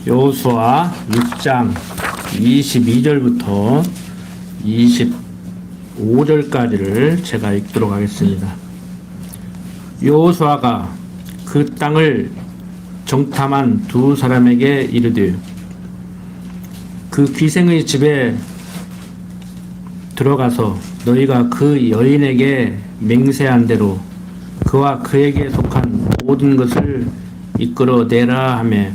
여호수아 6장 22절부터 25절까지를 제가 읽도록 하겠습니다. 여호수아가 그 땅을 정탐한 두 사람에게 이르되 그 귀생의 집에 들어가서 너희가 그 여인에게 맹세한 대로 그와 그에게 속한 모든 것을 이끌어내라 하며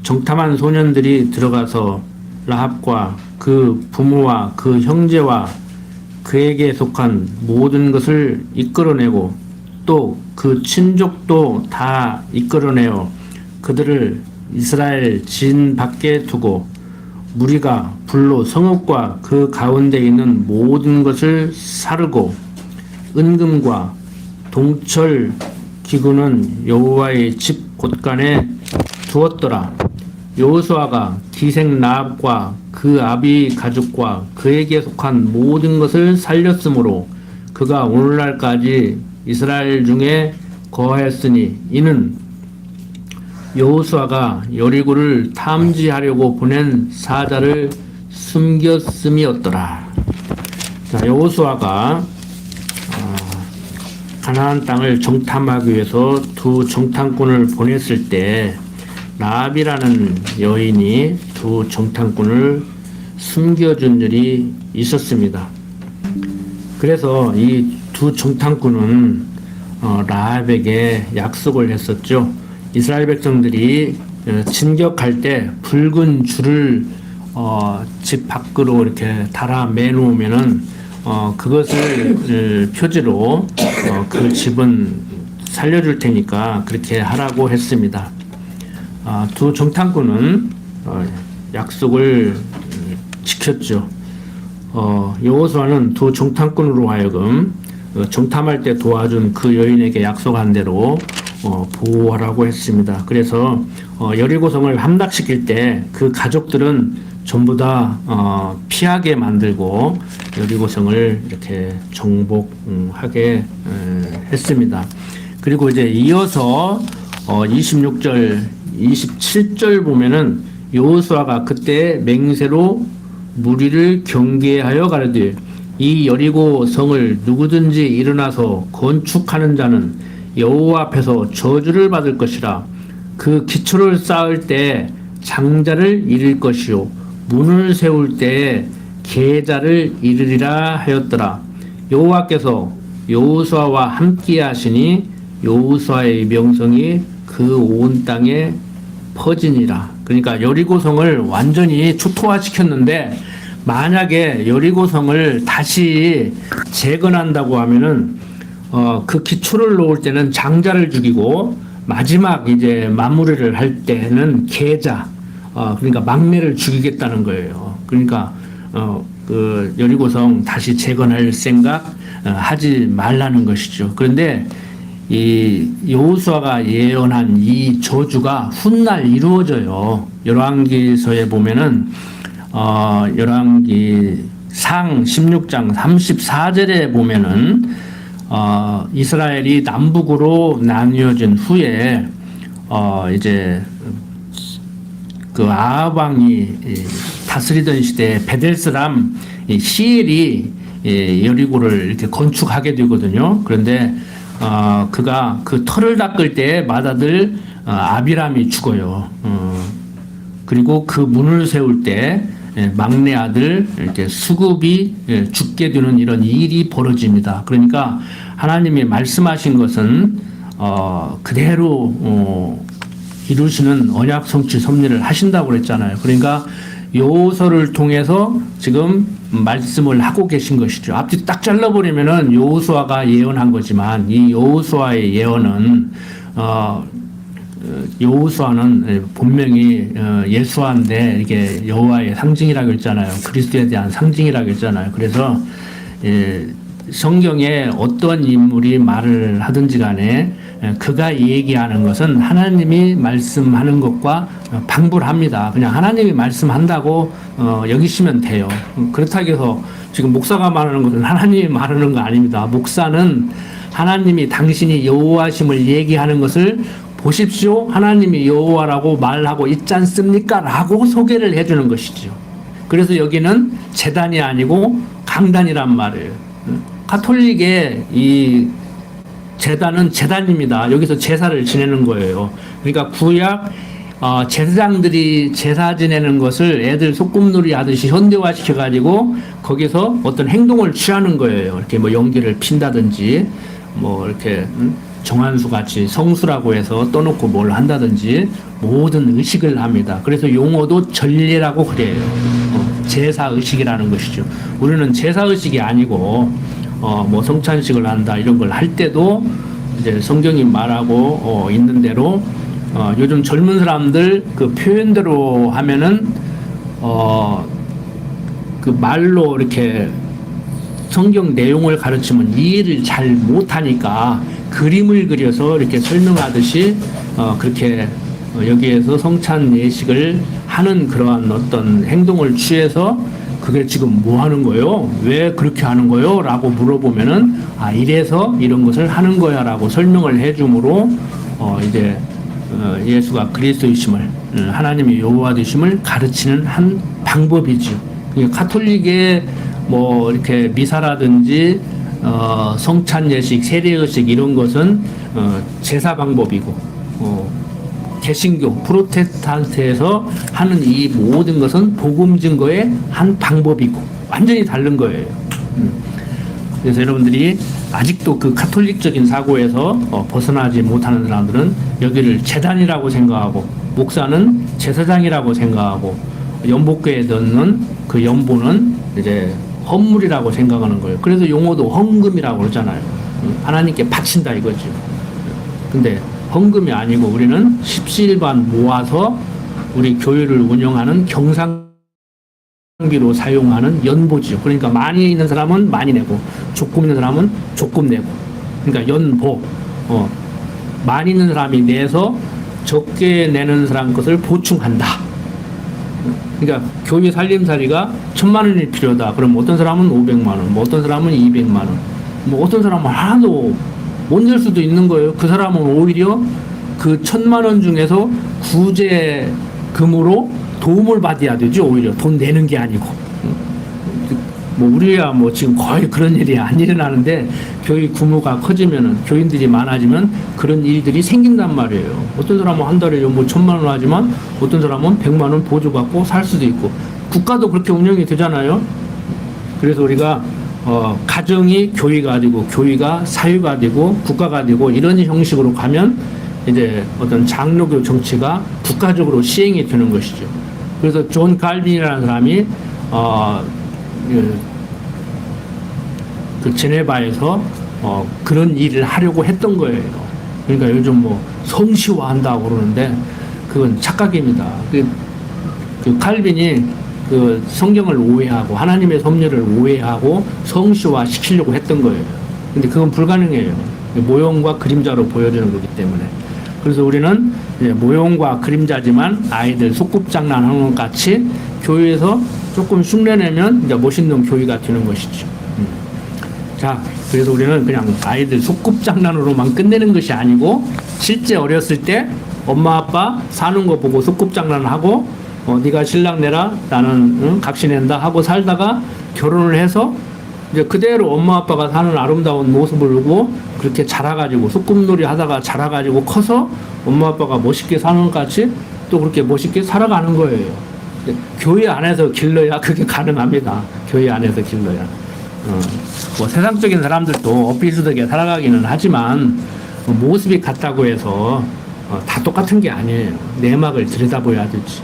정탐한 소년들이 들어가서 라합과 그 부모와 그 형제와 그에게 속한 모든 것을 이끌어내고 또 그 친족도 다 이끌어내어 그들을 이스라엘 진 밖에 두고 무리가 불로 성읍과 그 가운데 있는 모든 것을 사르고 은금과 동철 기구는 여호와의 집 곳간에 두었더라. 여호수아가 기생 라합과 그 아비 가족과 그에게 속한 모든 것을 살렸으므로 그가 오늘날까지 이스라엘 중에 거하였으니 이는 여호수아가 여리고를 탐지하려고 보낸 사자를 숨겼음이었더라. 자, 여호수아가 가나안 땅을 정탐하기 위해서 두 정탐꾼을 보냈을 때 라합이라는 여인이 두 정탐꾼을 숨겨준 일이 있었습니다. 그래서 이 두 정탐꾼은 라합에게 약속을 했었죠. 이스라엘 백성들이 진격할 때 붉은 줄을 집 밖으로 이렇게 달아 매놓으면은 그것을 표지로 그 집은 살려줄 테니까 그렇게 하라고 했습니다. 두 정탐꾼은 약속을 지켰죠. 여호수아는 두 정탐꾼으로 하여금 정탐할 때 도와준 그 여인에게 약속한 대로 보호하라고 했습니다. 그래서 여리고성을 함락시킬 때 그 가족들은 전부 다 피하게 만들고 여리고성을 이렇게 정복하게 했습니다. 그리고 이제 이어서 26절, 27절 보면은 여호수아가 그때 맹세로 무리를 경계하여 가르되 이 여리고 성을 누구든지 일어나서 건축하는 자는 여호와 앞에서 저주를 받을 것이라. 그 기초를 쌓을 때 장자를 이룰 것이요 문을 세울 때 계자를 이르리라 하였더라. 여호와께서 여호수아와 함께 하시니 여호수아의 명성이 그 온 땅에 퍼지니라. 그러니까 여리고성을 완전히 초토화시켰는데 만약에 여리고성을 다시 재건한다고 하면은 그 기초를 놓을 때는 장자를 죽이고 마지막 이제 마무리를 할 때는 계자, 그러니까 막내를 죽이겠다는 거예요. 그러니까 그 여리고성 다시 재건할 생각 하지 말라는 것이죠. 그런데 이 여호수아가 예언한 이 저주가 훗날 이루어져요. 열왕기서에 보면은 열왕기 상 16장 34절에 보면은 이스라엘이 남북으로 나뉘어진 후에 이제 그 아합 왕이 다스리던 시대에 베델스람 시엘이 여리고를 이렇게 건축하게 되거든요. 그런데 그가 그 터를 닦을 때 맏아들 아비람이 죽어요. 그리고 그 문을 세울 때 막내 아들 이렇게 수굽이 죽게 되는 이런 일이 벌어집니다. 그러니까 하나님이 말씀하신 것은 그대로 이루시는 언약 성취 섭리를 하신다고 그랬잖아요. 그러니까 여호수아를 통해서 지금 말씀을 하고 계신 것이죠. 앞뒤 딱 잘라버리면은 여호수아가 예언한 거지만 이 여호수아의 예언은 여호수아는 본명이 예수아인데 이게 여호와의 상징이라고 했잖아요. 그리스도에 대한 상징이라고 했잖아요. 그래서 성경에 어떤 인물이 말을 하든지 간에 그가 얘기하는 것은 하나님이 말씀하는 것과 방불합니다. 그냥 하나님이 말씀한다고 여기시면 돼요. 그렇다고 해서 지금 목사가 말하는 것은 하나님이 말하는 거 아닙니다. 목사는 하나님이 당신이 여호와심을 얘기하는 것을 보십시오. 하나님이 여호와라고 말하고 있지 않습니까? 라고 소개를 해주는 것이죠. 그래서 여기는 제단이 아니고 강단이란 말이에요. 가톨릭의 이 제단은 제단입니다. 여기서 제사를 지내는 거예요. 그러니까 구약 제사장들이 제사 지내는 것을 애들 소꿉놀이 하듯이 현대화 시켜가지고 거기서 어떤 행동을 취하는 거예요. 이렇게 뭐 연기를 핀다든지 뭐 이렇게 정한수 같이 성수라고 해서 떠놓고 뭘 한다든지 모든 의식을 합니다. 그래서 용어도 전례라고 그래요. 제사 의식이라는 것이죠. 우리는 제사 의식이 아니고 뭐 성찬식을 한다 이런 걸 할 때도 이제 성경이 말하고 있는 대로 요즘 젊은 사람들 그 표현대로 하면은 그 말로 이렇게 성경 내용을 가르치면 이해를 잘 못하니까 그림을 그려서 이렇게 설명하듯이 그렇게 여기에서 성찬 예식을 하는 그러한 어떤 행동을 취해서 그게 지금 뭐 하는 거요? 왜 그렇게 하는 거요? 라고 물어보면은 이래서 이런 것을 하는 거야 라고 설명을 해줌으로 이제 예수가 그리스도이심을 하나님이 여호와 되심을 가르치는 한 방법이죠. 가톨릭의 뭐 이렇게 미사라든지 성찬 예식, 세례 의식 이런 것은 제사 방법이고 개신교, 프로테스탄트에서 하는 이 모든 것은 복음 증거의 한 방법이고 완전히 다른 거예요. 그래서 여러분들이 아직도 그 가톨릭적인 사고에서 벗어나지 못하는 사람들은 여기를 제단이라고 생각하고 목사는 제사장이라고 생각하고 연복교에 넣는 그 연보는 이제 헌물이라고 생각하는 거예요. 그래서 용어도 헌금이라고 그러잖아요. 하나님께 바친다 이거죠. 근데 헌금이 아니고 우리는 십시일반 모아서 우리 교회를 운영하는 경상비로 사용하는 연보지요. 그러니까 많이 있는 사람은 많이 내고 조금 있는 사람은 조금 내고 그러니까 연보. 많이 있는 사람이 내서 적게 내는 사람 것을 보충한다. 그러니까 교회 살림살이가 1,000만 원이 필요하다. 그럼 어떤 사람은 500만 원, 뭐 어떤 사람은 200만 원, 뭐 어떤 사람은 하나도 못 낼 수도 있는 거예요. 그 사람은 오히려 그 1,000만 원 중에서 구제금으로 도움을 받아야 되죠. 오히려 돈 내는 게 아니고. 뭐 우리야 뭐 지금 거의 그런 일이 안 일어나는데 교회 규모가 커지면은 교인들이 많아지면 그런 일들이 생긴단 말이에요. 어떤 사람은 한 달에 뭐 1,000만 원 하지만 어떤 사람은 100만 원 보조받고 살 수도 있고 국가도 그렇게 운영이 되잖아요. 그래서 우리가 가정이 교회가 되고 교회가 사회가 되고 국가가 되고 이런 형식으로 가면 이제 어떤 장로교 정치가 국가적으로 시행이 되는 것이죠. 그래서 존 칼빈이라는 사람이 그 제네바에서 그런 일을 하려고 했던 거예요. 그러니까 요즘 뭐 성시화한다고 그러는데 그건 착각입니다. 그 칼빈이 그 성경을 오해하고 하나님의 섭리를 오해하고 성시화 시키려고 했던 거예요. 근데 그건 불가능해요. 모형과 그림자로 보여주는 거기 때문에. 그래서 우리는 이제 모형과 그림자지만 아이들 소꿉장난하는 것 같이 교회에서 조금 흉내내면 이제 멋있는 교회가 되는 것이죠. 자, 그래서 우리는 그냥 아이들 소꿉장난으로만 끝내는 것이 아니고 실제 어렸을 때 엄마 아빠 사는 거 보고 소꿉장난을 하고 네가 신랑 내라 나는 각시낸다 하고 살다가 결혼을 해서 이제 그대로 엄마 아빠가 사는 아름다운 모습을 보고 그렇게 자라가지고 소꿉놀이 하다가 자라가지고 커서 엄마 아빠가 멋있게 사는 것 같이 또 그렇게 멋있게 살아가는 거예요. 교회 안에서 길러야 그게 가능합니다. 교회 안에서 길러야. 뭐 세상적인 사람들도 어필스럽게 살아가기는 하지만 모습이 같다고 해서 다 똑같은 게 아니에요. 내막을 들여다봐야 되지.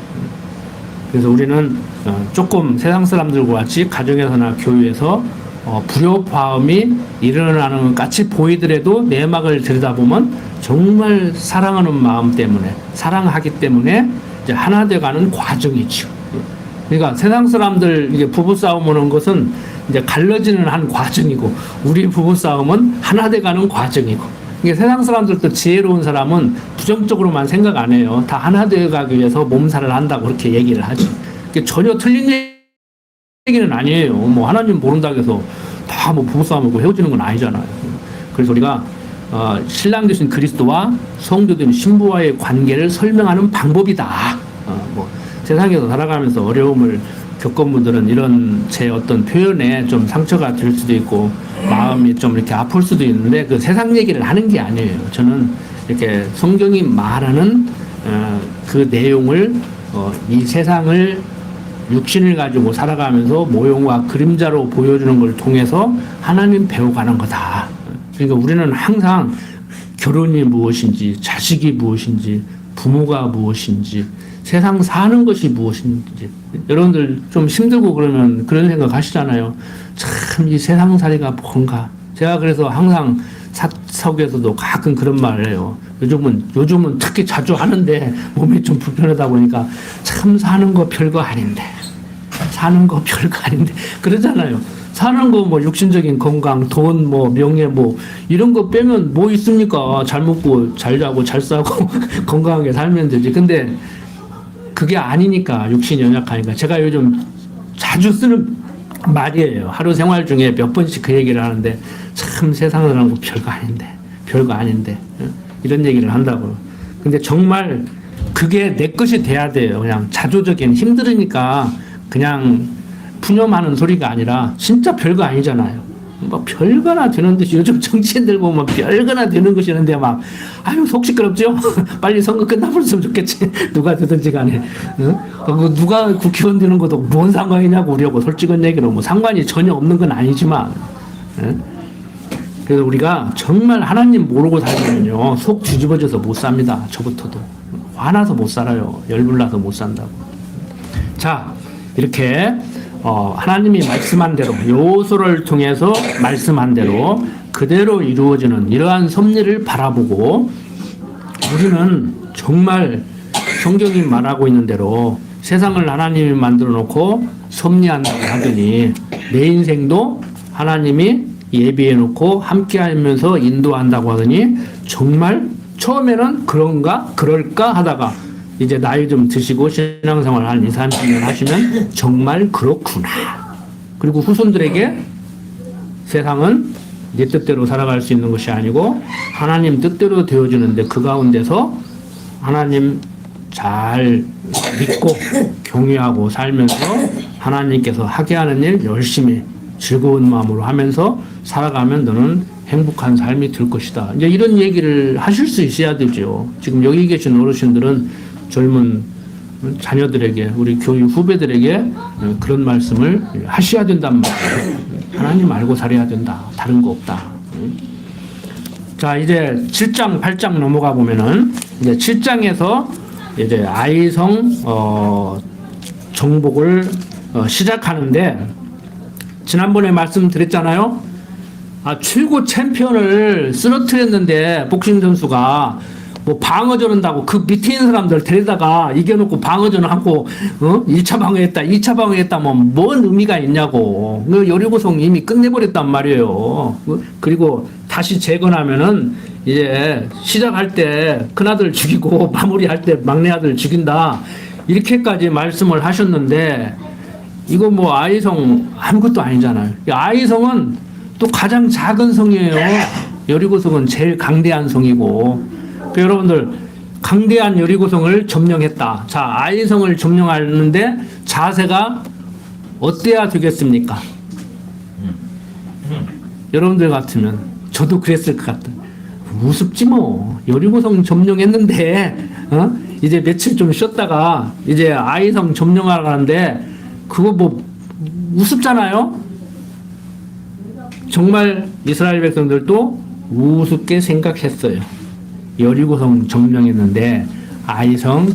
그래서 우리는 조금 세상 사람들과 같이 가정에서나 교회에서 불협화음이 일어나는 것 같이 보이더라도 내막을 들여다보면 정말 사랑하는 마음 때문에 사랑하기 때문에 이제 하나 돼가는 과정이죠. 그러니까 세상 사람들 이게 부부 싸움 오는 것은 이제 갈라지는 한 과정이고 우리 부부 싸움은 하나 돼가는 과정이고. 이게 세상 사람들도 지혜로운 사람은 부정적으로만 생각 안 해요. 다 하나 돼가기 위해서 몸살을 한다고 그렇게 얘기를 하지. 이게 전혀 틀린 얘기는 아니에요. 뭐 하나님 모른다고 해서 다 뭐 부부 싸움하고 헤어지는 건 아니잖아요. 그래서 우리가 신랑 되신 그리스도와 성도된 신부와의 관계를 설명하는 방법이다. 뭐 세상에서 살아가면서 어려움을 겪은 분들은 이런 제 어떤 표현에 좀 상처가 될 수도 있고 마음이 좀 이렇게 아플 수도 있는데 그 세상 얘기를 하는 게 아니에요. 저는 이렇게 성경이 말하는 그 내용을 이 세상을 육신을 가지고 살아가면서 모형과 그림자로 보여주는 걸 통해서 하나님 배워가는 거다. 그러니까 우리는 항상 결혼이 무엇인지, 자식이 무엇인지, 부모가 무엇인지, 세상 사는 것이 무엇인지. 여러분들 좀 힘들고 그러면 그런 생각 하시잖아요. 참 이 세상살이가 뭔가. 제가 그래서 항상 사석에서도 가끔 그런 말을 해요. 요즘은 특히 자주 하는데 몸이 좀 불편하다 보니까 참 사는 거 별거 아닌데. 사는 거 별거 아닌데. 그러잖아요. 사는 거 뭐 육신적인 건강, 돈, 뭐 명예, 뭐 이런 거 빼면 뭐 있습니까? 잘 먹고 잘 자고 잘 싸고 건강하게 살면 되지. 근데 그게 아니니까 육신이 연약하니까 제가 요즘 자주 쓰는 말이에요. 하루 생활 중에 몇 번씩 그 얘기를 하는데 참 세상을 하는 거 별거 아닌데 이런 얘기를 한다고. 근데 정말 그게 내 것이 돼야 돼요. 그냥 자조적인 힘들으니까 그냥 푸념하는 소리가 아니라 진짜 별거 아니잖아요. 뭐 별거나 되는 듯이 요즘 정치인들 보면 별거나 되는 것이 있는데 막 아유 속 시끄럽죠? 빨리 선거 끝나버렸으면 좋겠지. 누가 되든지 간에. 누가 국회의원 되는 것도 뭔 상관이냐고 우리하고 솔직한 얘기로 뭐 상관이 전혀 없는 건 아니지만 그래서 우리가 정말 하나님 모르고 살면요 속 뒤집어져서 못 삽니다. 저부터도 화나서 못 살아요. 열불나서 못 산다고. 자 이렇게 하나님이 말씀한 대로 요소를 통해서 말씀한 대로 그대로 이루어지는 이러한 섭리를 바라보고 우리는 정말 성경이 말하고 있는 대로 세상을 하나님이 만들어 놓고 섭리한다고 하더니 내 인생도 하나님이 예비해 놓고 함께 하면서 인도한다고 하더니 정말 처음에는 그럴까 하다가 이제 나이 좀 드시고 신앙생활 한 20, 30년 하시면 정말 그렇구나. 그리고 후손들에게 세상은 내 뜻대로 살아갈 수 있는 것이 아니고 하나님 뜻대로 되어주는데 그 가운데서 하나님 잘 믿고 경외하고 살면서 하나님께서 하게 하는 일 열심히 즐거운 마음으로 하면서 살아가면 너는 행복한 삶이 될 것이다. 이제 이런 얘기를 하실 수 있어야 되죠. 지금 여기 계신 어르신들은 젊은 자녀들에게 우리 교육 후배들에게 그런 말씀을 하셔야 된단 말이에요. 하나님 알고 살아야 된다. 다른 거 없다. 자 이제 7장 8장 넘어가 보면은 이제 7장에서 이제 아이성 정복을 시작하는데 지난번에 말씀드렸잖아요. 최고 챔피언을 쓰러뜨렸는데 복싱 선수가 뭐 방어전 한다고 그 밑에 있는 사람들 데려다가 이겨놓고 방어전을 하고 1차 방어했다 2차 방어했다 뭐 뭔 의미가 있냐고. 그 여리고성 이미 끝내버렸단 말이에요. 그리고 다시 재건하면은 이제 시작할 때 큰아들 죽이고 마무리할 때 막내아들 죽인다 이렇게까지 말씀을 하셨는데 이거 뭐 아이성 아무것도 아니잖아요. 아이성은 또 가장 작은 성이에요. 여리고성은 제일 강대한 성이고. 여러분들 강대한 여리고성을 점령했다. 자 아이성을 점령하는데 자세가 어때야 되겠습니까? 여러분들 같으면 저도 그랬을 것 같아. 우습지 뭐. 여리고성 점령했는데 이제 며칠 좀 쉬었다가 이제 아이성 점령하러 가는데 그거 뭐 우습잖아요. 정말 이스라엘 백성들도 우습게 생각했어요. 여리고성 점령했는데 아이성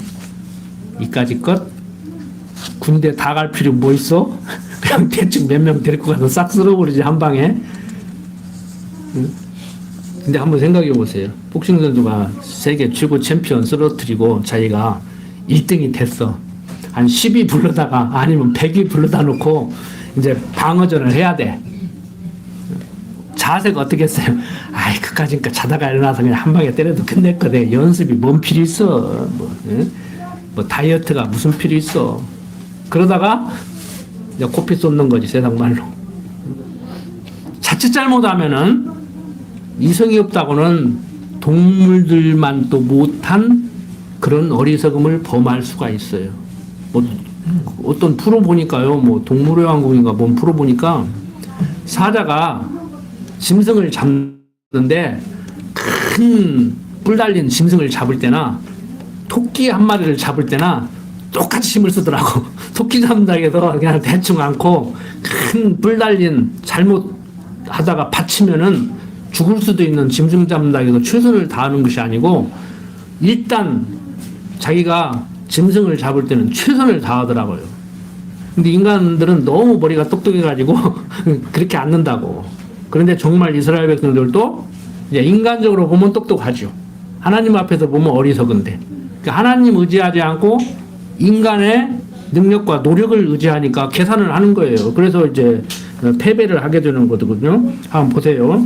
이까지 것 군대 다 갈 필요 뭐 있어? 그냥 대충 몇 명 데리고 가서 싹 쓸어버리지 한 방에. 근데 한번 생각해 보세요. 복싱 선수가 세계 최고 챔피언 쓰러뜨리고 자기가 1등이 됐어. 한 10위 불러다가 아니면 100위 불러다 놓고 이제 방어전을 해야 돼. 자세가 어떻게 했어요? 아이 그까짓니까 자다가 일어나서 그냥 한 방에 때려도 끝낼 거대. 연습이 뭔 필요 있어. 뭐 다이어트가 무슨 필요 있어. 그러다가 이제 코피 쏟는 거지 세상 말로. 자칫 잘못하면은 이성이 없다고는 동물들만 또 못한 그런 어리석음을 범할 수가 있어요. 뭐 어떤 프로 보니까요, 뭐 동물의 왕국인가 뭔 프로 보니까 사자가 짐승을 잡는데 큰 뿔 달린 짐승을 잡을 때나 토끼 한 마리를 잡을 때나 똑같이 힘을 쓰더라고. 토끼 잡는다 해서 그냥 대충 않고 큰 뿔 달린 잘못 하다가 받치면은 죽을 수도 있는 짐승 잡는다 해서 최선을 다하는 것이 아니고 일단 자기가 짐승을 잡을 때는 최선을 다하더라고요. 근데 인간들은 너무 머리가 똑똑해가지고 그렇게 않는다고. 그런데 정말 이스라엘 백성들도 이제 인간적으로 보면 똑똑하죠. 하나님 앞에서 보면 어리석은데. 그러니까 하나님 의지하지 않고 인간의 능력과 노력을 의지하니까 계산을 하는 거예요. 그래서 이제 패배를 하게 되는 거거든요. 한번 보세요.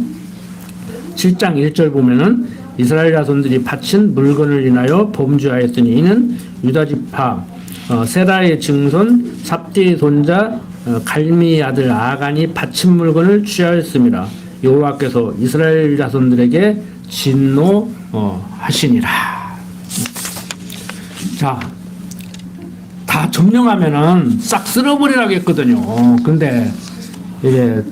7장 1절 보면은 이스라엘 자손들이 바친 물건을 인하여 범죄하였으니 이는 유다 지파 세라의 증손 삽디의 손자 갈미의 아들 아간이 바친 물건을 취하였습니다. 여호와께서 이스라엘 자손들에게 진노하시니라. 자, 다 점령하면은 싹 쓸어버리라겠거든요. 근데 이게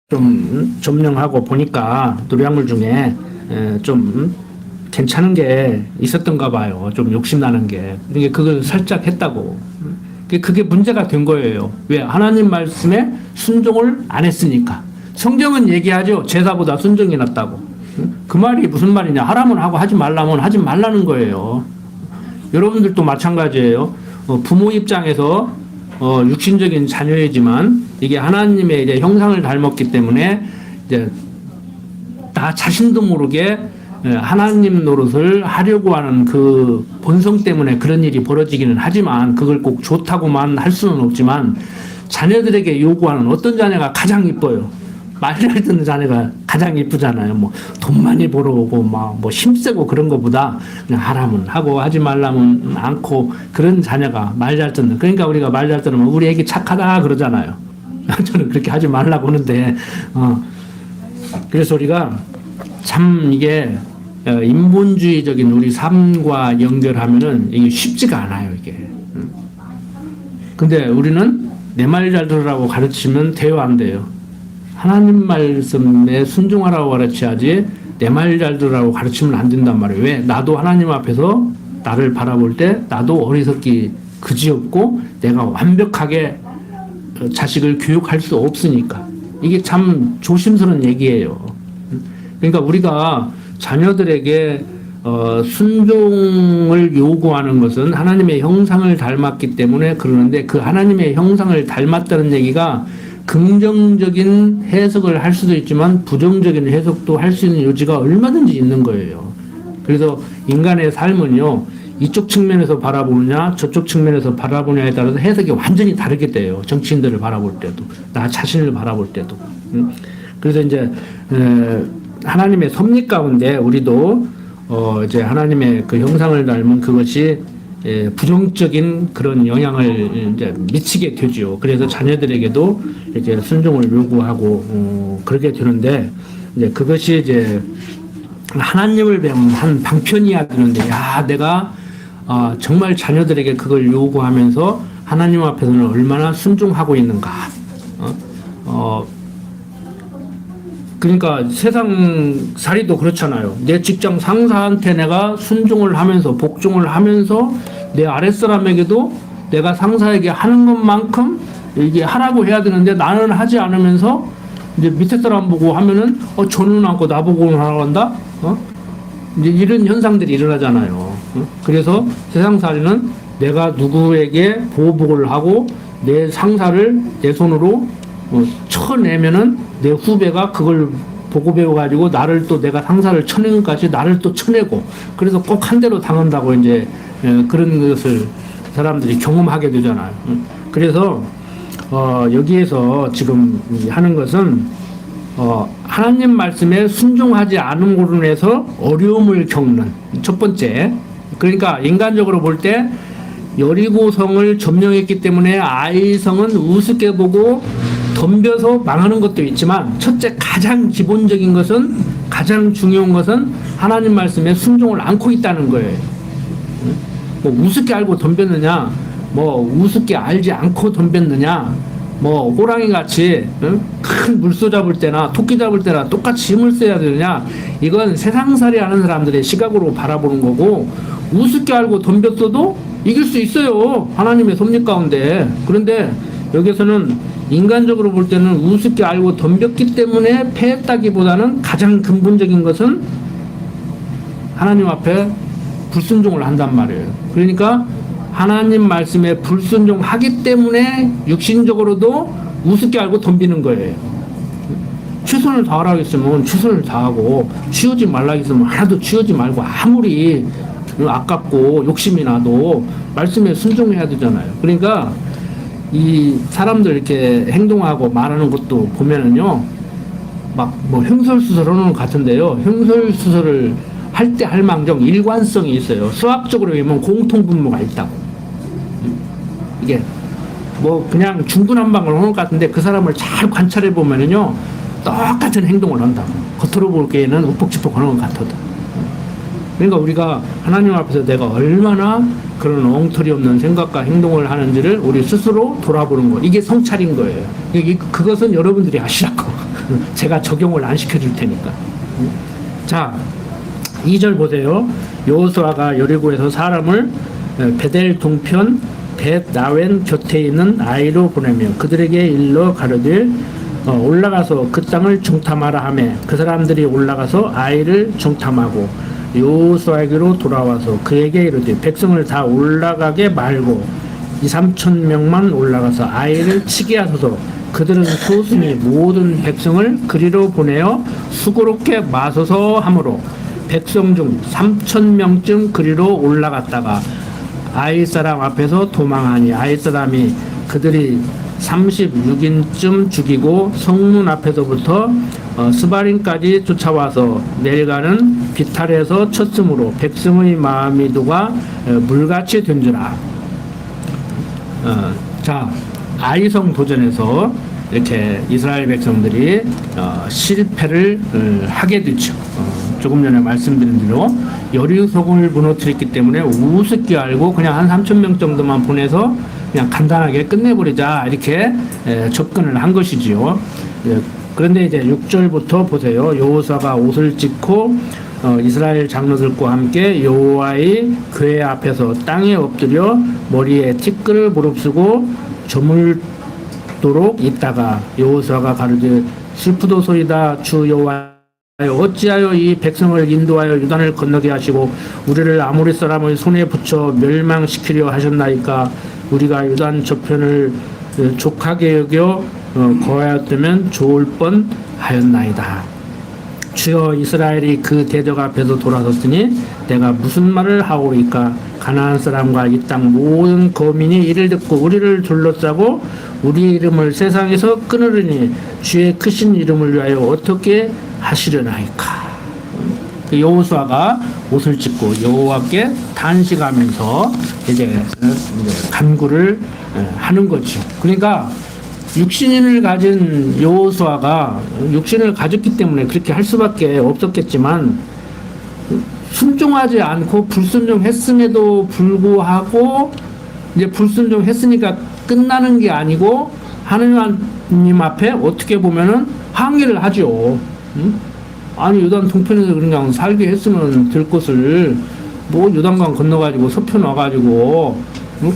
좀 점령하고 보니까 노량물 중에 좀 괜찮은 게 있었던가 봐요. 좀 욕심나는 게. 그게 그걸 살짝 했다고. 그게 문제가 된 거예요. 왜? 하나님 말씀에 순종을 안 했으니까. 성경은 얘기하죠. 제사보다 순종이 낫다고. 그 말이 무슨 말이냐. 하라면 하고 하지 말라면 하지 말라는 거예요. 여러분들도 마찬가지예요. 부모 입장에서 육신적인 자녀이지만 이게 하나님의 이제 형상을 닮았기 때문에 이제 나 자신도 모르게 하나님 노릇을 하려고 하는 그 본성 때문에 그런 일이 벌어지기는 하지만 그걸 꼭 좋다고만 할 수는 없지만 자녀들에게 요구하는 어떤 자녀가 가장 이뻐요. 말 잘 듣는 자녀가 가장 이쁘잖아요. 뭐 돈 많이 벌어오고 막 뭐 힘세고 그런 것보다 그냥 하라면 하고 하지 말라면 않고 그런 자녀가 말 잘 듣는. 그러니까 우리가 말 잘 들으면 우리 애기 착하다 그러잖아요. 저는 그렇게 하지 말라고 하는데 그래서 우리가 참 이게 인본주의적인 우리 삶과 연결하면은 이게 쉽지가 않아요, 이게. 근데 우리는 내 말 잘 들으라고 가르치면 돼요, 안 돼요? 하나님 말씀에 순종하라고 가르쳐야지 내 말 잘 들으라고 가르치면 안 된단 말이에요. 왜? 나도 하나님 앞에서 나를 바라볼 때 나도 어리석기 그지없고 내가 완벽하게 자식을 교육할 수 없으니까. 이게 참 조심스러운 얘기예요. 그러니까 우리가 자녀들에게 순종을 요구하는 것은 하나님의 형상을 닮았기 때문에 그러는데 그 하나님의 형상을 닮았다는 얘기가 긍정적인 해석을 할 수도 있지만 부정적인 해석도 할 수 있는 여지가 얼마든지 있는 거예요. 그래서 인간의 삶은요, 이쪽 측면에서 바라보느냐 저쪽 측면에서 바라보느냐에 따라서 해석이 완전히 다르게 돼요. 정치인들을 바라볼 때도 나 자신을 바라볼 때도. 그래서 이제 하나님의 섭리 가운데 우리도 이제 하나님의 그 형상을 닮은 그것이 부정적인 그런 영향을 이제 미치게 되죠. 그래서 자녀들에게도 이렇게 순종을 요구하고 그렇게 되는데 이제 그것이 이제 하나님을 배우는 한 방편이야 되는데 야 내가 정말 자녀들에게 그걸 요구하면서 하나님 앞에서는 얼마나 순종하고 있는가. 그러니까 세상 살이도 그렇잖아요. 내 직장 상사한테 내가 순종을 하면서 복종을 하면서 내 아랫사람에게도 내가 상사에게 하는 것만큼 이게 하라고 해야 되는데 나는 하지 않으면서 이제 밑에 사람 보고 하면은 저는 않고 나보고는 하라고 한다? 이제 이런 현상들이 일어나잖아요. 그래서 세상 살이는 내가 누구에게 보복을 하고 내 상사를 내 손으로 쳐내면은 내 후배가 그걸 보고 배워가지고 나를 또 내가 상사를 쳐낸 것까지 나를 또 쳐내고 그래서 꼭 한 대로 당한다고 이제 그런 것을 사람들이 경험하게 되잖아요. 그래서 여기에서 지금 하는 것은 하나님 말씀에 순종하지 않음으로 인해서 어려움을 겪는 첫 번째. 그러니까 인간적으로 볼 때 여리고성을 점령했기 때문에 아이성은 우습게 보고 덤벼서 망하는 것도 있지만 첫째 가장 기본적인 것은 가장 중요한 것은 하나님 말씀에 순종을 않고 있다는 거예요. 뭐 우습게 알고 덤볐느냐, 뭐 우습게 알지 않고 덤볐느냐, 뭐 호랑이 같이 큰 물소 잡을 때나 토끼 잡을 때나 똑같이 힘을 써야 되느냐, 이건 세상살이 하는 사람들의 시각으로 바라보는 거고, 우습게 알고 덤볐어도 이길 수 있어요, 하나님의 섭리 가운데. 그런데 여기서는 인간적으로 볼 때는 우습게 알고 덤볐기 때문에 패했다기보다는 가장 근본적인 것은 하나님 앞에 불순종을 한단 말이에요. 그러니까 하나님 말씀에 불순종하기 때문에 육신적으로도 우습게 알고 덤비는 거예요. 최선을 다하라고 했으면 최선을 다하고, 치우지 말라고 했으면 하나도 치우지 말고, 아무리 아깝고 욕심이 나도 말씀에 순종해야 되잖아요. 그러니까 이 사람들 이렇게 행동하고 말하는 것도 보면은요, 막 뭐 횡설수설하는 것 같은데요, 횡설수설을 할 때 할 망정 일관성이 있어요. 수학적으로 보면 공통분모가 있다고. 이게 뭐 그냥 중구난방을 하는 것 같은데 그 사람을 잘 관찰해 보면은요, 똑같은 행동을 한다. 겉으로 보기에는 우폭치폭 하는 것 같아도. 그러니까 우리가 하나님 앞에서 내가 얼마나 그런 엉터리 없는 생각과 행동을 하는지를 우리 스스로 돌아보는 거, 이게 성찰인 거예요. 그것은 여러분들이 하시라고. 제가 적용을 안 시켜줄 테니까. 자, 2절 보세요. 여호수아가 여리고에서 사람을 베델 동편 벳나웬 곁에 있는 아이로 보내며 그들에게 일러 가르되 올라가서 그 땅을 정탐하라 하매 그 사람들이 올라가서 아이를 정탐하고 여호수아에게로 돌아와서 그에게 이르되 백성을 다 올라가게 말고 2-3천 명만 올라가서 아이를 치게 하소서. 그들은 소순이 모든 백성을 그리로 보내어 수고롭게 마소서 하므로 백성 중 3천 명쯤 그리로 올라갔다가 아이 사람 앞에서 도망하니 아이 사람이 그들이 36인쯤 죽이고 성문 앞에서부터 스바림까지 쫓아와서 내려가는 비탈에서 쳤으므로 백성의 마음이 녹아 물같이 된지라. 자, 아이성 도전에서 이렇게 이스라엘 백성들이 실패를 하게 되죠. 조금 전에 말씀드린 대로 여리고성을 무너뜨렸기 때문에 우습게 알고 그냥 한 3천 명 정도만 보내서 그냥 간단하게 끝내버리자, 이렇게 접근을 한 것이지요. 그런데 이제 6절부터 보세요. 여호수아가 옷을 찢고 이스라엘 장로들과 함께 여호와의 궤 앞에서 땅에 엎드려 머리에 티끌을 무릅쓰고 저물도록 있다가 여호수아가 가르되 슬프도소이다. 주 여호와 어찌하여 이 백성을 인도하여 유단을 건너게 하시고 우리를 아모리 사람의 손에 붙여 멸망시키려 하셨나이까. 우리가 유단 저편을 족하게 여겨 거하였다면 좋을 뻔하였나이다. 주여, 이스라엘이 그 대적 앞에서 돌아섰으니 내가 무슨 말을 하오리까. 가나안 사람과 이 땅 모든 거민이 이를 듣고 우리를 둘러싸고 우리 이름을 세상에서 끊으리니 주의 크신 이름을 위하여 어떻게 하시려나이까. 여호수아가 옷을 찢고 여호와께 단식하면서 이제 간구를 하는 거죠. 그러니까 육신을 가진 여호수아가 육신을 가졌기 때문에 그렇게 할 수밖에 없었겠지만 순종하지 않고 불순종했음에도 불구하고 이제 불순종했으니까 끝나는 게 아니고 하느님 앞에 어떻게 보면은 항의를 하죠. 아니 요단 동편에서 그냥 살게 했으면 될 것을 뭐 요단강 건너가지고 서편 와가지고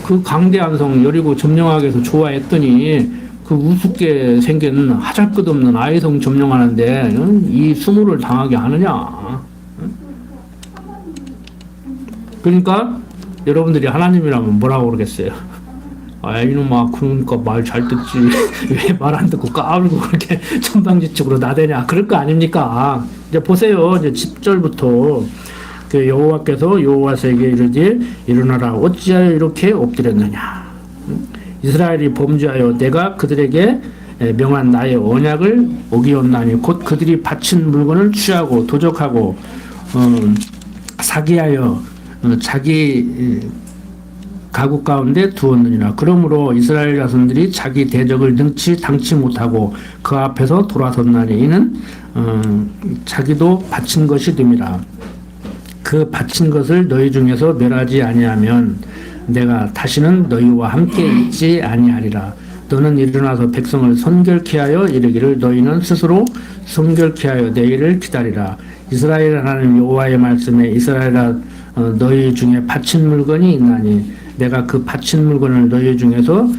그 강대한 성 여리고 점령하기 위해서 좋아했더니 그 우습게 생긴 하잘것없는 아이성 점령하는데 이 수모를 당하게 하느냐. 그러니까 여러분들이 하나님이라면 뭐라고 그러겠어요? 아, 이놈아, 그러니까 말 잘 듣지. 왜 말 안 듣고 까불고 그렇게 천방지축으로 나대냐. 그럴 거 아닙니까? 이제 보세요. 이제 10절부터 그 여호와께서 여호와에게 이르되 일어나라. 어찌하여 이렇게 엎드렸느냐. 이스라엘이 범죄하여 내가 그들에게 명한 나의 언약을 어기었나니 곧 그들이 바친 물건을 취하고 도적하고 사기하여 자기 가국 가운데 두었느니라. 그러므로 이스라엘 자손들이 자기 대적을 능치 당치 못하고 그 앞에서 돌아섰나니 이는 자기도 바친 것이 됨이라. 그 바친 것을 너희 중에서 멸하지 아니하면 내가 다시는 너희와 함께 있지 아니하리라. 너는 일어나서 백성을 손결케 하여 이르기를 너희는 스스로 손결케 하여 내일을 기다리라. 이스라엘 하나님 여호와의 말씀에 이스라엘아 너희 중에 바친 물건이 있나니 내가 그 바친 물건을 너희 중에서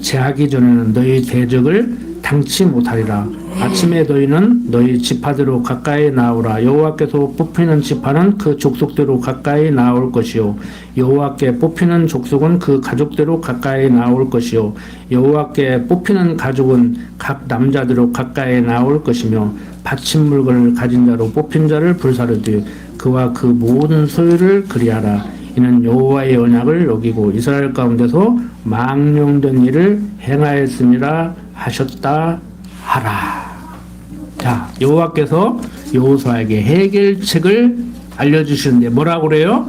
제하기 전에는 너희 대적을 당치 못하리라. 아침에 너희는 너희 지파대로 가까이 나오라. 여호와께서 뽑히는 지파는 그 족속대로 가까이 나올 것이요 여호와께 뽑히는 족속은 그 가족대로 가까이 나올 것이요 여호와께 뽑히는 가족은 각 남자대로 가까이 나올 것이며 바친 물건을 가진 자로 뽑힌 자를 불사르되 그와 그 모든 소유를 그리하라. 이는 여호와의 언약을 어기고 이스라엘 가운데서 망령된 일을 행하였음이라 하셨다 하라. 자, 여호와께서 여호수아에게 해결책을 알려주시는데 뭐라고 그래요?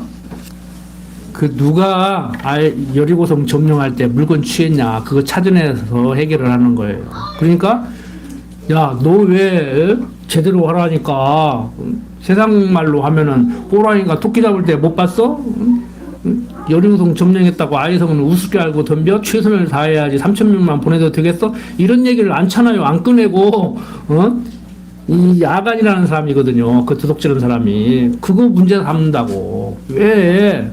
그 누가 여리고성 점령할 때 물건 취했냐 그거 찾아내서 해결을 하는 거예요. 그러니까 야, 너 왜 제대로 하라니까 세상 말로 하면은 호랑이가 토끼 잡을 때 못 봤어? 여리고성 점령했다고 아이성은 우습게 알고 덤벼 최선을 다해야지 3,000명만 보내도 되겠어? 이런 얘기를 안 쳐놔요. 안 꺼내고 이 아간이라는 사람이거든요. 그 도둑질한 사람이 그거 문제 삼는다고 왜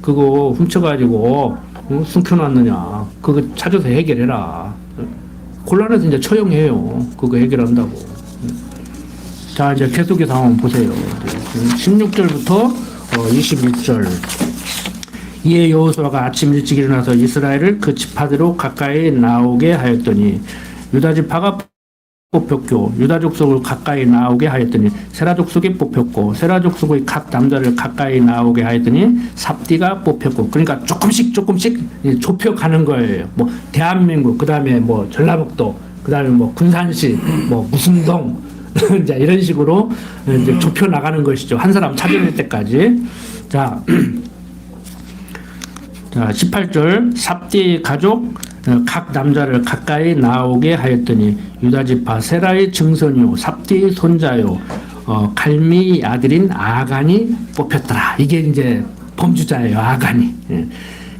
그거 훔쳐가지고 숨겨놨느냐 그거 찾아서 해결해라. 곤란해서 이제 처형해요. 그거 해결한다고. 자, 이제 계속해서 한번 보세요. 16절부터 21절. 이에 여호수아가 아침 일찍 일어나서 이스라엘을 그 지파대로 가까이 나오게 하였더니 유다 지파가 뽑혔고 유다 족속을 가까이 나오게 하였더니 세라 족속이 뽑혔고 세라 족속의 각 남자를 가까이 나오게 하였더니 삽디가 뽑혔고 그러니까 조금씩 좁혀가는 거예요. 뭐 대한민국 그다음에 뭐 전라북도 그다음에 뭐 군산시 뭐 무슨동 이제 이런 식으로 이제 좁혀 나가는 것이죠. 한 사람 찾아낼 때까지. 자, 18절 삽디의 가족 각 남자를 가까이 나오게 하였더니 유다 지파 세라의 증손이요 삽디의 손자요 갈미의 아들인 아간이 뽑혔더라. 이게 이제 범주자예요. 아간이.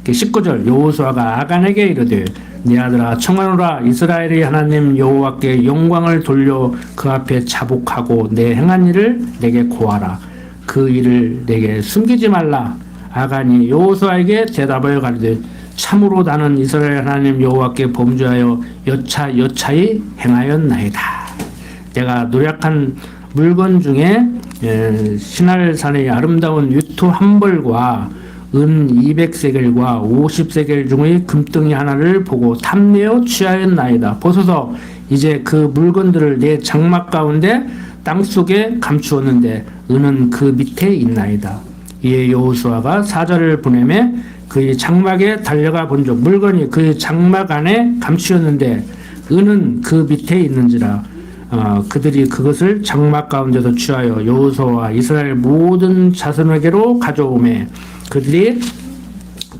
19절 여호수아가 아간에게 이르되 네 아들아 청하노라. 이스라엘의 하나님 여호와께 영광을 돌려 그 앞에 자복하고 내 행한 일을 내게 고하라. 그 일을 내게 숨기지 말라. 아간이 여호수아에게 대답하여 가로되 참으로 나는 이스라엘 하나님 여호와께 범죄하여 여차여차히 행하였나이다. 내가 노력한 물건 중에 신할산의 아름다운 유투 한 벌과 은 200세겔과 50세겔 중의 금덩이 하나를 보고 탐내어 취하였나이다. 보소서 이제 그 물건들을 내 장막 가운데 땅속에 감추었는데 은은 그 밑에 있나이다. 이에 여호수아가 사자를 보내매 그의 장막에 달려가 본즉 물건이 그의 장막 안에 감추었는데 은은 그 밑에 있는지라. 그들이 그것을 장막 가운데서 취하여 여호수아와 이스라엘 모든 자손에게로 가져오매 그들이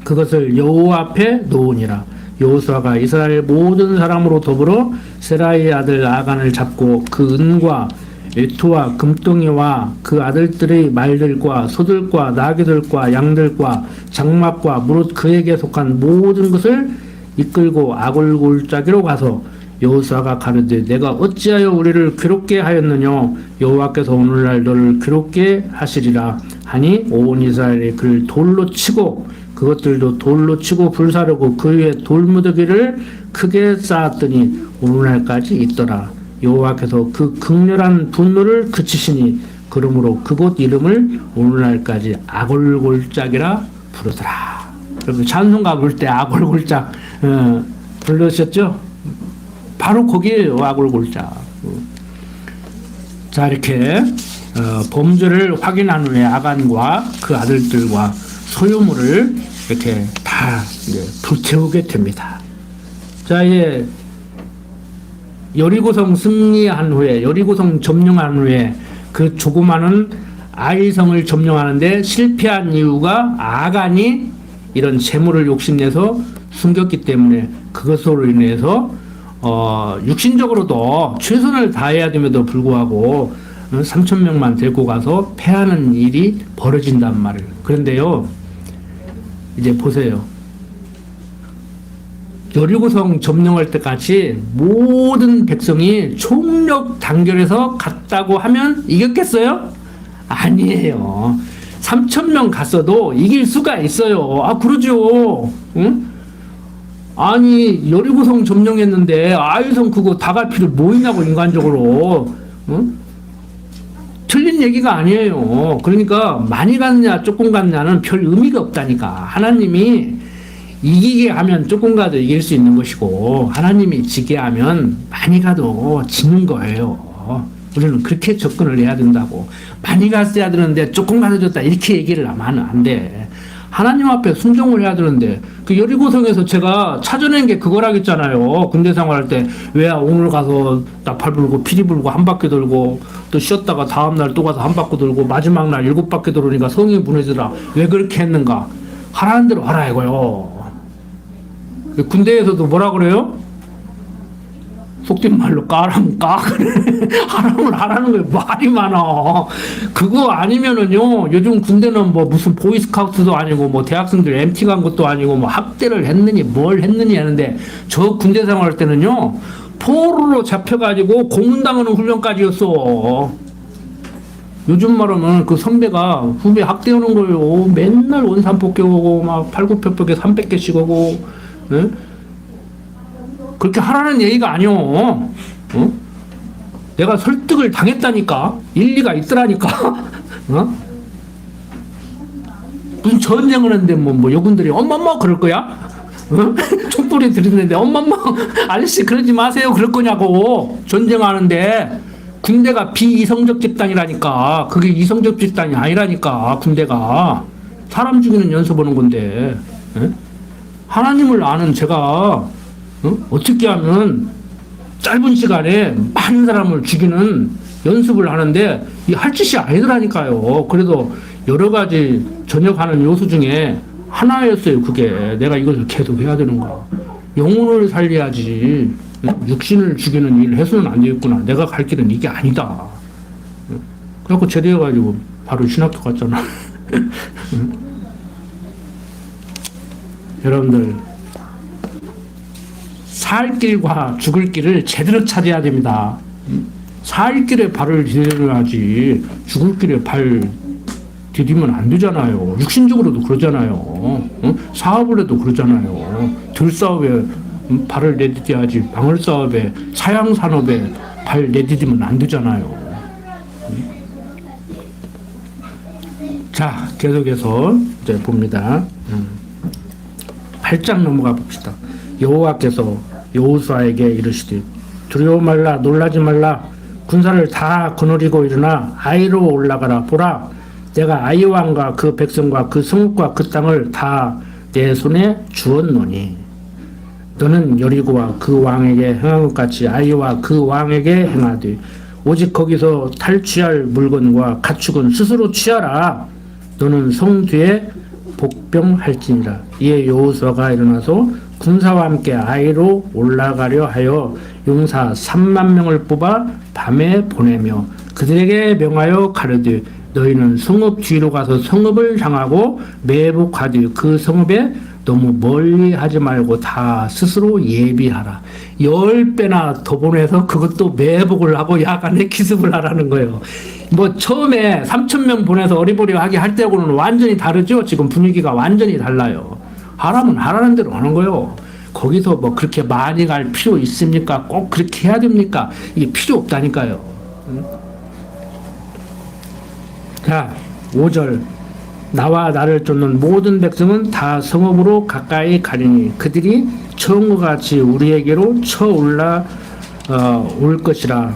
그것을 여호와 앞에 놓으니라. 여호수아가 이스라엘 모든 사람으로 더불어 세라의 아들 아간을 잡고 그 은과 외투와 금덩이와 그 아들들의 말들과 소들과 나귀들과 양들과 장막과 무릇 그에게 속한 모든 것을 이끌고 아골골짜기로 가서 여호수아가 가르되 내가 어찌하여 우리를 괴롭게 하였느냐. 여호와께서 오늘날 너를 괴롭게 하시리라 하니 온 이스라엘이 그를 돌로 치고 그것들도 돌로 치고 불사르고 그 위에 돌무더기를 크게 쌓았더니 오늘날까지 있더라. 여호와께서 그 극렬한 분노를 그치시니 그러므로 그곳 이름을 오늘날까지 아골골짝이라 부르더라. 여러분 찬송가 부를 때 아골골짝 불러주셨죠? 바로 거기에요. 아골골짝. 자, 이렇게 범죄를 확인한 후에 아간과 그 아들들과 소유물을 이렇게 다 이제 불태우게 됩니다. 자, 이제 여리고성 승리한 후에 여리고성 점령한 후에 그 조그마한 아이성을 점령하는데 실패한 이유가 아간이 이런 재물을 욕심내서 숨겼기 때문에 그것으로 인해서 육신적으로도 최선을 다해야 됨에도 불구하고 3천 명만 데리고 가서 패하는 일이 벌어진단 말이에요. 그런데요, 이제 보세요. 여리고성 점령할 때까지 모든 백성이 총력 단결해서 갔다고 하면 이겼겠어요? 아니에요. 3천 명 갔어도 이길 수가 있어요. 아, 그러죠. 응? 아니, 여리고성 점령했는데 아유성 그거 다 갈 필요 뭐 있냐고, 인간적으로. 응? 틀린 얘기가 아니에요. 그러니까 많이 갔냐 조금 갔냐는 별 의미가 없다니까. 하나님이 이기게 하면 조금 가도 이길 수 있는 것이고, 하나님이 지게 하면 많이 가도 지는 거예요. 우리는 그렇게 접근을 해야 된다고. 많이 갔어야 되는데 조금 가도 졌다 이렇게 얘기를 하면 안 돼. 하나님 앞에 순종을 해야 되는데, 그 여리고성에서 제가 찾아낸 게 그거라겠잖아요. 군대 생활할 때 왜 오늘 가서 나팔 불고 피리 불고 한 바퀴 돌고 또 쉬었다가 다음날 또 가서 한 바퀴 돌고 마지막 날 7바퀴 돌으니까 성이 무너지더라. 왜 그렇게 했는가? 하라는 대로 하라 이거요. 군대에서도 뭐라 그래요? 속된 말로 까라면 까 그래. 하라면 하라는 거예요. 말이 많아. 그거 아니면은요, 요즘 군대는 뭐 무슨 보이스카우트도 아니고 뭐 대학생들 MT 간 것도 아니고 뭐 학대를 했느니 뭘 했느니 하는데, 저 군대 생활할 때는요 포로로 잡혀가지고 고문당하는 훈련까지였어. 요즘 말하면 그 선배가 후배 학대하는 거예요. 맨날 원산 폭격하고 막 팔굽혀펴기 300개씩 하고. 네? 그렇게 하라는 얘기가 아니오. 어? 내가 설득을 당했다니까. 일리가 있더라니까. 어? 무슨 전쟁을 했는데 뭐 여군들이 엄마엄마 그럴 거야? 어? 촛불이 들이는데 엄마엄마 아저씨 그러지 마세요 그럴 거냐고. 전쟁하는데. 군대가 비이성적 집단이라니까. 그게 이성적 집단이 아니라니까. 군대가 사람 죽이는 연습하는 건데. 에? 하나님을 아는 제가 어떻게 하면 짧은 시간에 많은 사람을 죽이는 연습을 하는데 이 할 짓이 아니더라니까요. 그래도 여러 가지 전역하는 요소 중에 하나였어요. 그게 내가 이것을 계속 해야 되는가. 영혼을 살려야지 육신을 죽이는 일을 해서는 안 되겠구나. 내가 갈 길은 이게 아니다. 그래갖고 제대해가지고 바로 신학교 갔잖아. 여러분들, 살 길과 죽을 길을 제대로 찾아야 됩니다. 살 길에 발을 디뎌야지 죽을 길에 발 디디면 안 되잖아요. 육신적으로도 그러잖아요. 사업을 해도 그러잖아요. 들사업에 발을 내디뎌야지 방울사업에 사양산업에 발 내디디면 안 되잖아요. 자, 계속해서 이제 봅니다. 8장 넘어가 봅시다. 여호와께서 여호수아에게 이르시되 두려워 말라 놀라지 말라 군사를 다 거느리고 일어나 아이로 올라가라. 보라 내가 아이 왕과 그 백성과 그 성읍과 그 땅을 다 내 손에 주었노니 너는 여리고와 그 왕에게 행한 것 같이 아이와 그 왕에게 행하되 오직 거기서 탈취할 물건과 가축은 스스로 취하라. 너는 성 뒤에 복병할지니라. 이에 여호수아가 일어나서 군사와 함께 아이로 올라가려 하여 용사 3만 명을 뽑아 밤에 보내며 그들에게 명하여 가르되 너희는 성읍 뒤로 가서 성읍을 향하고 매복하되 그 성읍에 너무 멀리 하지 말고 다 스스로 예비하라. 10배나 더 보내서 그것도 매복을 하고 야간에 기습을 하라는 거예요. 뭐 처음에 3,000명 보내서 어리버리하게 할 때하고는 완전히 다르죠. 지금 분위기가 완전히 달라요. 하라면 하라는 대로 하는 거예요. 거기서 뭐 그렇게 많이 갈 필요 있습니까? 꼭 그렇게 해야 됩니까? 이게 필요 없다니까요. 자, 5절 나와 나를 쫓는 모든 백성은 다 성읍으로 가까이 가리니 그들이 처음과 같이 우리에게로 쳐올라 올 것이라.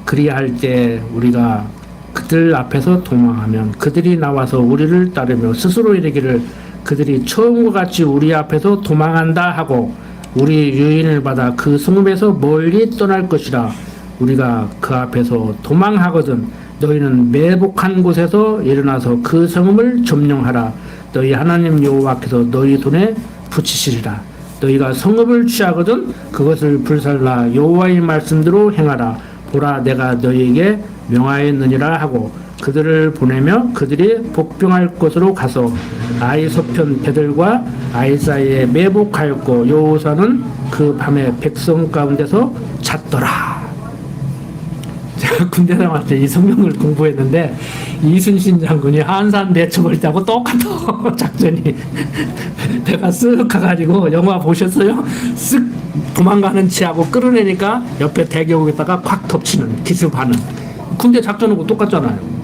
그리할 때 우리가 그들 앞에서 도망하면 그들이 나와서 우리를 따르며 스스로 이르기를 그들이 처음과 같이 우리 앞에서 도망한다 하고 우리 유인을 받아 그 성읍에서 멀리 떠날 것이라. 우리가 그 앞에서 도망하거든 너희는 매복한 곳에서 일어나서 그 성읍을 점령하라. 너희 하나님 여호와께서 너희 손에 붙이시리라. 너희가 성읍을 취하거든 그것을 불살라 여호와의 말씀대로 행하라. 보라 내가 너희에게 명하였느니라 하고 그들을 보내며 그들이 복병할 곳으로 가서 아이 서편 베들과 아이 사이에 매복하였고 여호사는 그 밤에 백성 가운데서 잤더라. 제가 군대 나갈 때 이 성경을 공부했는데 이순신 장군이 한산 대첩을 때하고 똑같아. 작전이 배가 쓱 가가지고 영화 보셨어요? 쓱 도망가는 치하고 끌어내니까 옆에 대교에다가 콱 덮치는 기습하는 군대 작전하고 똑같잖아요.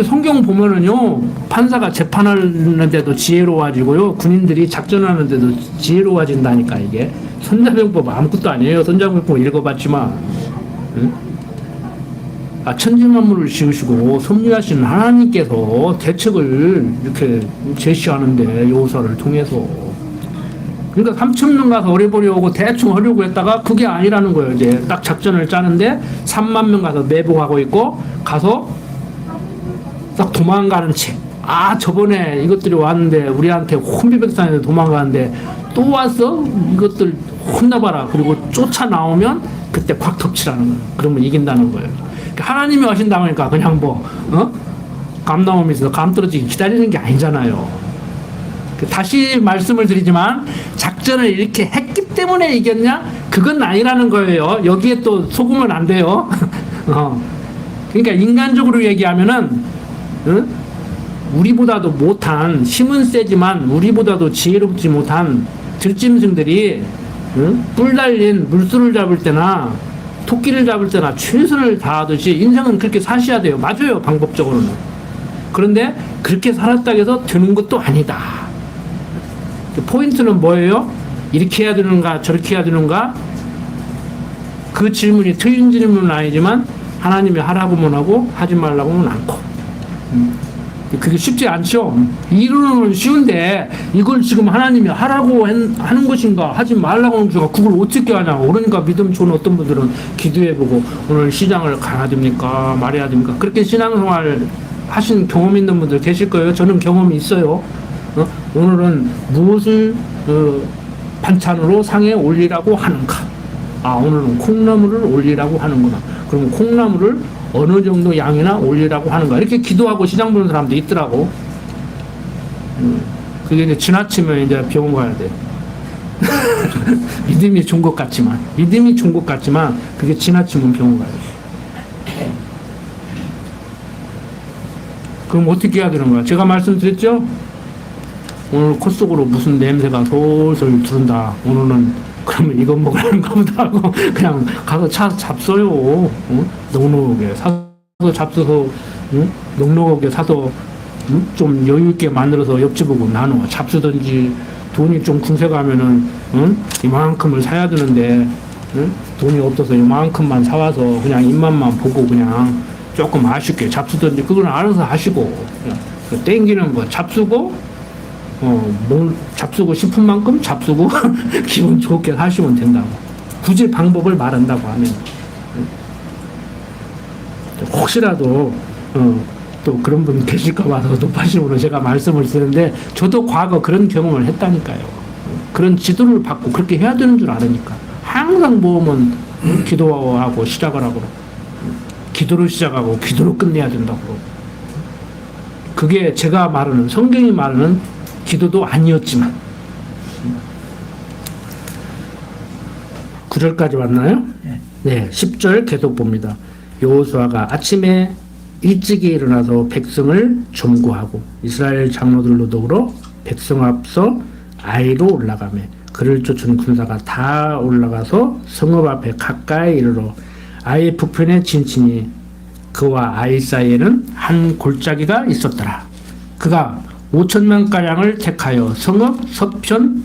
성경 보면은요 판사가 재판하는데도 지혜로워지고요 군인들이 작전하는데도 지혜로워진다니까. 이게 선자병법 아무것도 아니에요. 선자병법 읽어봤지만 응? 천지만물을 지으시고 섭리하신 하나님께서 대책을 이렇게 제시하는데 여호사를 통해서 그러니까 3,000명 가서 어려버려오고 대충 하려고 했다가 그게 아니라는 거예요. 이제 딱 작전을 짜는데 3만 명 가서 매복하고 있고 가서 딱 도망가는 채. 저번에 이것들이 왔는데 우리한테 혼비백산에서 도망가는데 또 왔어? 이것들 혼나봐라. 그리고 쫓아 나오면 그때 콱 덮치라는 거예요. 그러면 이긴다는 거예요. 그러니까 하나님이 하신다고 하니까 그냥 감 나오면서 감 떨어지기 기다리는 게 아니잖아요. 다시 말씀을 드리지만 작전을 이렇게 했기 때문에 이겼냐? 그건 아니라는 거예요. 여기에 또 속으면 안 돼요. 그러니까 인간적으로 얘기하면은 우리보다도 못한 힘은 세지만 우리보다도 지혜롭지 못한 들짐승들이 뿔 달린 물소를 잡을 때나 토끼를 잡을 때나 최선을 다하듯이 인생은 그렇게 사셔야 돼요. 맞아요, 방법적으로는. 그런데 그렇게 살았다고 해서 되는 것도 아니다. 포인트는 뭐예요? 이렇게 해야 되는가 저렇게 해야 되는가? 그 질문이 틀린 질문은 아니지만 하나님이 하라고만 하고 하지 말라고는 않고. 그게 쉽지 않죠. 이론은 쉬운데 이걸 지금 하나님이 하라고 하는 것인가 하지 말라고 하는 것인가 그걸 어떻게 하냐고. 그러니까 믿음 좋은 어떤 분들은 기도해보고 오늘 시장을 가야 됩니까 말해야 됩니까 그렇게 신앙생활 하신 경험 있는 분들 계실 거예요. 저는 경험이 있어요. 오늘은 무엇을 반찬으로 상에 올리라고 하는가. 오늘은 콩나물을 올리라고 하는구나. 그럼 콩나물을 어느 정도 양이나 올리라고 하는가. 이렇게 기도하고 시장 보는 사람도 있더라고. 그게 이제 지나치면 이제 병원 가야 돼. 믿음이 좋은 것 같지만, 그게 지나치면 병원 가야 돼. 그럼 어떻게 해야 되는 거야? 제가 말씀드렸죠? 오늘 코 속으로 무슨 냄새가 솔솔 들은다. 오늘은 그러면 이거 먹으라는가 보다 하고 그냥 가서 차 잡숴요. 넉넉하게 사서 잡숴서 넉넉하게 사서 좀 여유있게 만들어서 옆집하고 나눠 잡수든지. 돈이 좀 궁세 가면은 이만큼을 사야 되는데 돈이 없어서 이만큼만 사와서 그냥 입맛만 보고 그냥 조금 아쉽게 잡수든지. 그건 알아서 하시고 그냥 땡기는 거 잡수고 잡수고 싶은 만큼 잡수고 기분 좋게 하시면 된다고. 굳이 방법을 말한다고 하면 혹시라도 또 그런 분 계실까 봐서 높아신 분은 제가 말씀을 드리는데 저도 과거 그런 경험을 했다니까요. 그런 지도를 받고 그렇게 해야 되는 줄 아니까 항상 모으면 기도하고 시작을 하고 기도로 시작하고 기도로 끝내야 된다고. 그게 제가 말하는 성경이 말하는 기도도 아니었지만 9절까지 왔나요? 네, 10절 계속 봅니다. 여호수아가 아침에 일찍이 일어나서 백성을 점거하고 이스라엘 장로들로 더불어 백성 앞서 아이로 올라가매 그를 쫓은 군사가 다 올라가서 성읍 앞에 가까이 이르러 아이 북편에 진치니 그와 아이 사이에는 한 골짜기가 있었더라. 그가 5,000명가량을 택하여 성읍 서편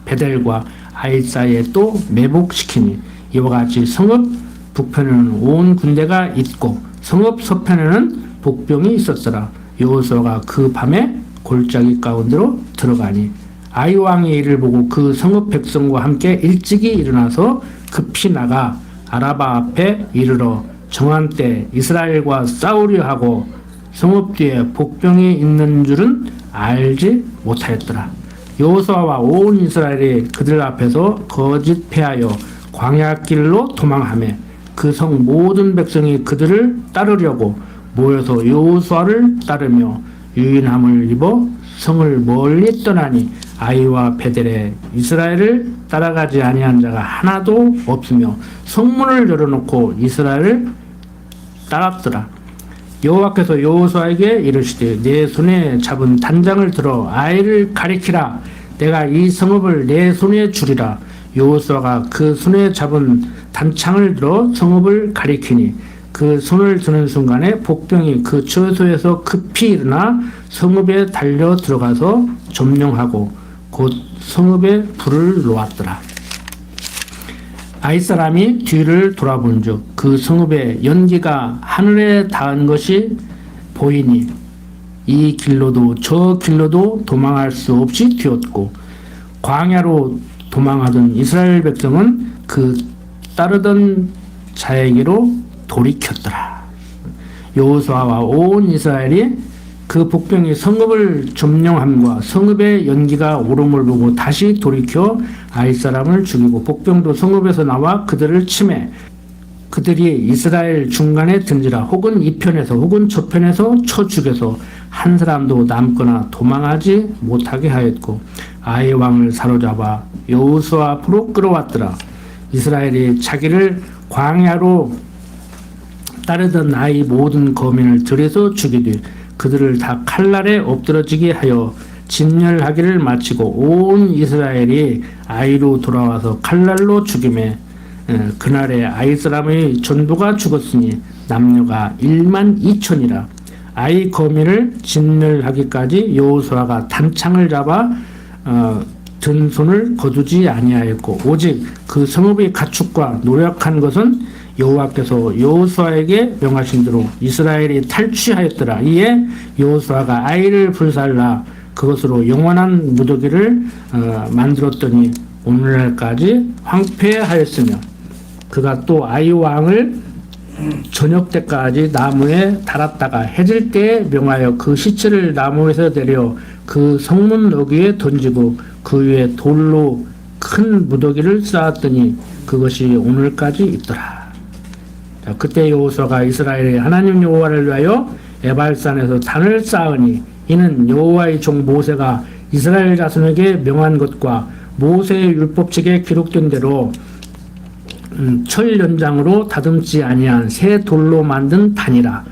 베델과 아이 사이에 또 매복시키니 이와 같이 성읍 북편에는 온 군대가 있고 성읍 서편에는 복병이 있었더라. 여호수아가 그 밤에 골짜기 가운데로 들어가니 아이 왕이 이를 보고 그 성읍 백성과 함께 일찍이 일어나서 급히 나가 아라바 앞에 이르러 정한 때 이스라엘과 싸우려 하고 성읍 뒤에 복병이 있는 줄은 알지 못하였더라. 여호수아와 온 이스라엘이 그들 앞에서 거짓 패하여 광야길로 도망하며 그 성 모든 백성이 그들을 따르려고 모여서 여호수아를 따르며 유인함을 입어 성을 멀리 떠나니 아이와 베델에 이스라엘을 따라가지 아니한 자가 하나도 없으며 성문을 열어놓고 이스라엘을 따랐더라. 여호와께서 여호수아에게 이르시되 내 손에 잡은 단장을 들어 아이를 가리키라. 내가 이 성읍을 내 손에 주리라. 여호수아가 그 손에 잡은 단창을 들어 성읍을 가리키니 그 손을 드는 순간에 복병이 그 처소에서 급히 일어나 성읍에 달려 들어가서 점령하고 곧 성읍에 불을 놓았더라. 아이 사람이 뒤를 돌아본즉 그 성읍의 연기가 하늘에 닿은 것이 보이니 이 길로도 저 길로도 도망할 수 없이 뛰었고 광야로 도망하던 이스라엘 백성은 그 따르던 자에게로 돌이켰더라. 여호수아와 온 이스라엘이 그 복병이 성읍을 점령함과 성읍의 연기가 오름을 보고 다시 돌이켜 아이 사람을 죽이고 복병도 성읍에서 나와 그들을 치매 그들이 이스라엘 중간에 든지라 혹은 이편에서 혹은 저편에서 쳐 죽여서 한 사람도 남거나 도망하지 못하게 하였고 아이 왕을 사로잡아 여호수아 앞으로 끌어왔더라. 이스라엘이 자기를 광야로 따르던 아이 모든 거민을 들여서 죽이되 그들을 다 칼날에 엎드러지게 하여 진멸하기를 마치고 온 이스라엘이 아이로 돌아와서 칼날로 죽임에 그날에 아이 사람의 전부가 죽었으니 남녀가 12,000이라. 아이 거민을 진멸하기까지 여호수아가 단창을 잡아 든 손을 거두지 아니하였고 오직 그 성읍의 가축과 노력한 것은 여호와께서 여호수아에게 명하신 대로 이스라엘이 탈취하였더라. 이에 여호수아가 아이를 불살라 그것으로 영원한 무더기를 만들었더니 오늘날까지 황폐하였으며 그가 또 아이 왕을 저녁 때까지 나무에 달았다가 해질 때에 명하여 그 시체를 나무에서 내려 그 성문 어귀에 던지고 그 위에 돌로 큰 무더기를 쌓았더니 그것이 오늘까지 있더라. 자, 그때 여호수아가 이스라엘의 하나님 여호와를 위하여 에발산에서 단을 쌓으니 이는 여호와의 종 모세가 이스라엘 자손에게 명한 것과 모세의 율법책에 기록된 대로 철 연장으로 다듬지 아니한 새 돌로 만든 단이라.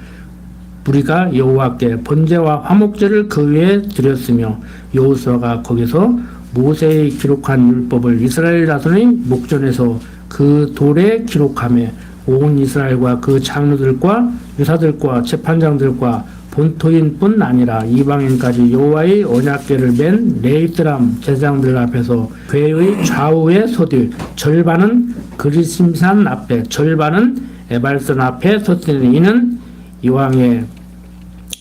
우리가 여호와께 번제와 화목제를 그 위에 드렸으며 여호수아가 거기서 모세의 기록한 율법을 이스라엘 자손의 목전에서 그 돌에 기록하며 온 이스라엘과 그 장로들과 유사들과 재판장들과 본토인뿐 아니라 이방인까지 여호와의 언약궤를 맨 레위사람 제사장들 앞에서 궤의 좌우에 서되 절반은 그리심산 앞에 절반은 에발산 앞에 섰으니 이는 이왕의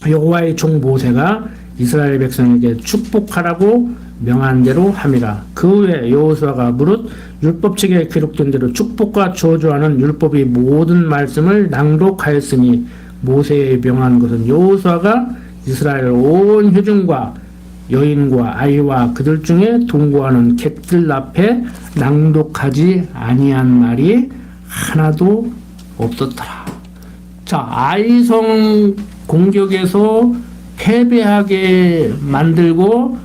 여호와의 종 모세가 이스라엘 백성에게 축복하라고 명한 대로 함이라. 그 후에 여호수아가 무릇 율법책에 기록된 대로 축복과 저주하는 율법의 모든 말씀을 낭독하였으니 모세의 명한 것은 여호수아가 이스라엘 온 회중과 여인과 아이와 그들 중에 동거하는 객들 앞에 낭독하지 아니한 말이 하나도 없었더라. 자, 아이성 공격에서 패배하게 만들고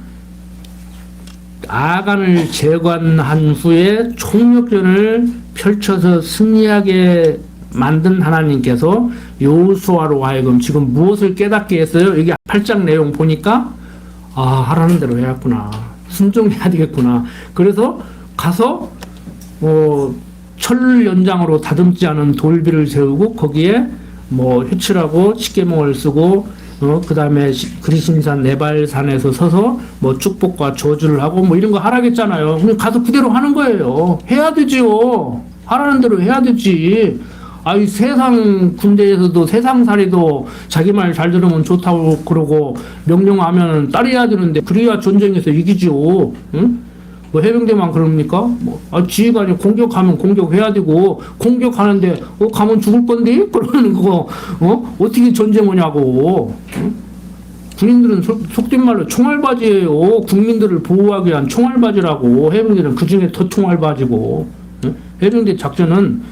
아간을 재관한 후에 총력전을 펼쳐서 승리하게 만든 하나님께서 여호수아로 하여금 지금 무엇을 깨닫게 했어요? 이게 8장 내용 보니까 하라는 대로 해야겠구나. 순종해야 되겠구나. 그래서 가서 철 연장으로 다듬지 않은 돌비를 세우고 거기에 회칠하고 십계명을 쓰고 그 다음에 그리심산 네발산에서 서서 축복과 저주를 하고 이런 거 하라겠잖아요. 그럼 가서 그대로 하는 거예요. 해야 되지요. 하라는 대로 해야 되지. 이 세상 군대에서도 세상살이도 자기 말 잘 들으면 좋다고 그러고 명령하면 따라야 되는데 그래야 전쟁에서 이기지요. 응? 해병대만 그럽니까? 지휘관이 공격하면 공격해야 되고 공격하는데 가면 죽을 건데 그러는 거 어떻게 전쟁 오냐고. 응? 군인들은 속된 말로 총알바지예요. 국민들을 보호하기 위한 총알바지라고. 해병대는 그 중에 더 총알바지고. 해병대 작전은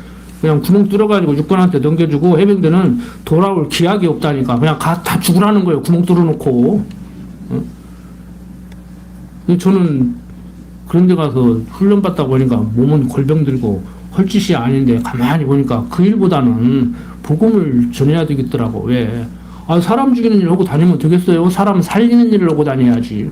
그냥 구멍 뚫어가지고 육군한테 넘겨주고, 해병대는 돌아올 기약이 없다니까. 그냥 다 죽으라는 거예요. 구멍 뚫어놓고. 저는 그런 데 가서 훈련받다 보니까 몸은 골병 들고 헐짓이 아닌데 가만히 보니까 그 일보다는 복음을 전해야 되겠더라고. 왜? 사람 죽이는 일 하고 다니면 되겠어요? 사람 살리는 일을 하고 다녀야지.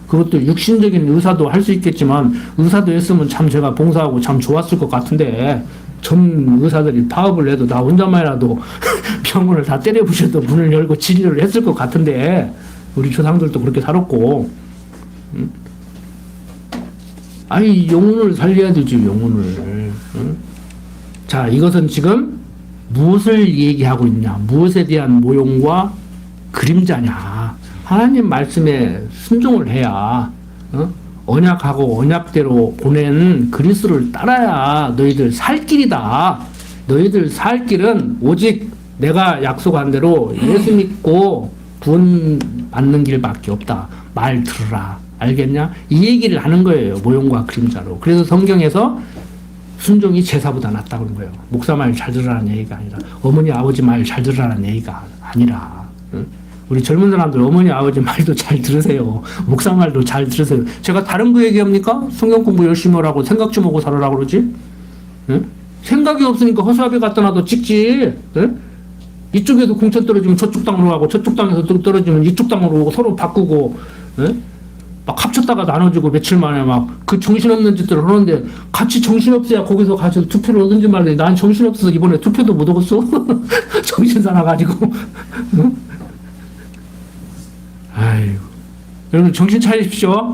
그것도 육신적인 의사도 할 수 있겠지만, 의사도 했으면 참 제가 봉사하고 참 좋았을 것 같은데, 전 의사들이 파업을 해도 나 혼자만이라도 병원을 다 때려부셔도 문을 열고 진료를 했을 것 같은데, 우리 조상들도 그렇게 살았고, 영혼을 살려야 되지, 영혼을. 자, 이것은 지금 무엇을 얘기하고 있냐? 무엇에 대한 모형과 그림자냐? 하나님 말씀에 순종을 해야, 언약하고 언약대로 보낸 그리스도를 따라야 너희들 살 길이다. 너희들 살 길은 오직 내가 약속한 대로 예수 믿고 구원 받는 길밖에 없다. 말 들으라. 알겠냐? 이 얘기를 하는 거예요. 모형과 그림자로. 그래서 성경에서 순종이 제사보다 낫다고 그런 거예요. 목사 말 잘 들으라는 얘기가 아니라, 어머니 아버지 말 잘 들으라는 얘기가 아니라. 우리 젊은 사람들 어머니 아버지 말도 잘 들으세요. 목사 말도 잘 들으세요. 제가 다른 거 얘기합니까? 성경 공부 열심히 하라고 생각 좀 하고 살아라 그러지? 생각이 없으니까 허수아비 갖다 놔도 찍지. 이쪽에도 공천 떨어지면 저쪽 땅으로 가고, 저쪽 땅에서 떨어지면 이쪽 땅으로 오고, 서로 바꾸고, 막 합쳤다가 나눠주고, 며칠 만에 막 그 정신없는 짓들을 하는데, 같이 정신없어야 거기서 가서 투표를 하든지 말든지. 난 정신없어서 이번에 투표도 못 하겠어. 정신 사나가지고. 아이고. 여러분 정신 차리십시오.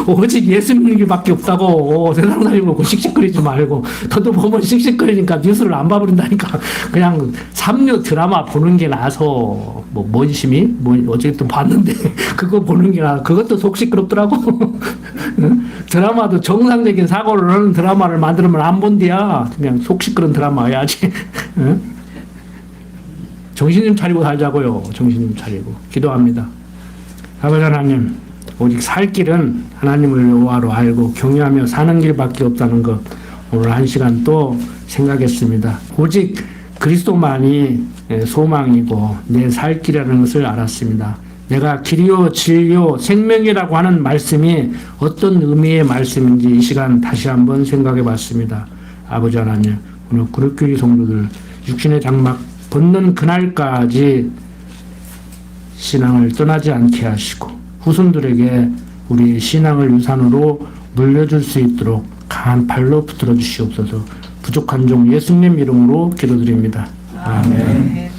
오직 예수 믿는 길밖에 없다고. 세상 살리고 씩씩거리지 말고. 저도 보면 씩씩거리니까 뉴스를 안 봐버린다니까. 그냥 삼류 드라마 보는 게 나아서, 뭔심이? 어쨌든 봤는데, 그거 보는 게 나아. 그것도 속 시끄럽더라고. 드라마도 정상적인 사고를 하는 드라마를 만들면 안 본디야. 그냥 속 시끄러운 드라마 해야지. 정신 좀 차리고 살자고요. 정신 좀 차리고. 기도합니다. 아버지 하나님, 오직 살 길은 하나님을 여호와로 알고 경외하며 사는 길밖에 없다는 것, 오늘 한 시간 또 생각했습니다. 오직 그리스도만이 소망이고 내 살 길이라는 것을 알았습니다. 내가 길이요 진리요 생명이라고 하는 말씀이 어떤 의미의 말씀인지 이 시간 다시 한번 생각해 봤습니다. 아버지 하나님, 오늘 그룹교회 성도들 육신의 장막 벗는 그날까지 신앙을 떠나지 않게 하시고 후손들에게 우리 신앙을 유산으로 물려줄 수 있도록 강한 발로 붙들어 주시옵소서. 부족한 종 예수님 이름으로 기도드립니다. 아멘.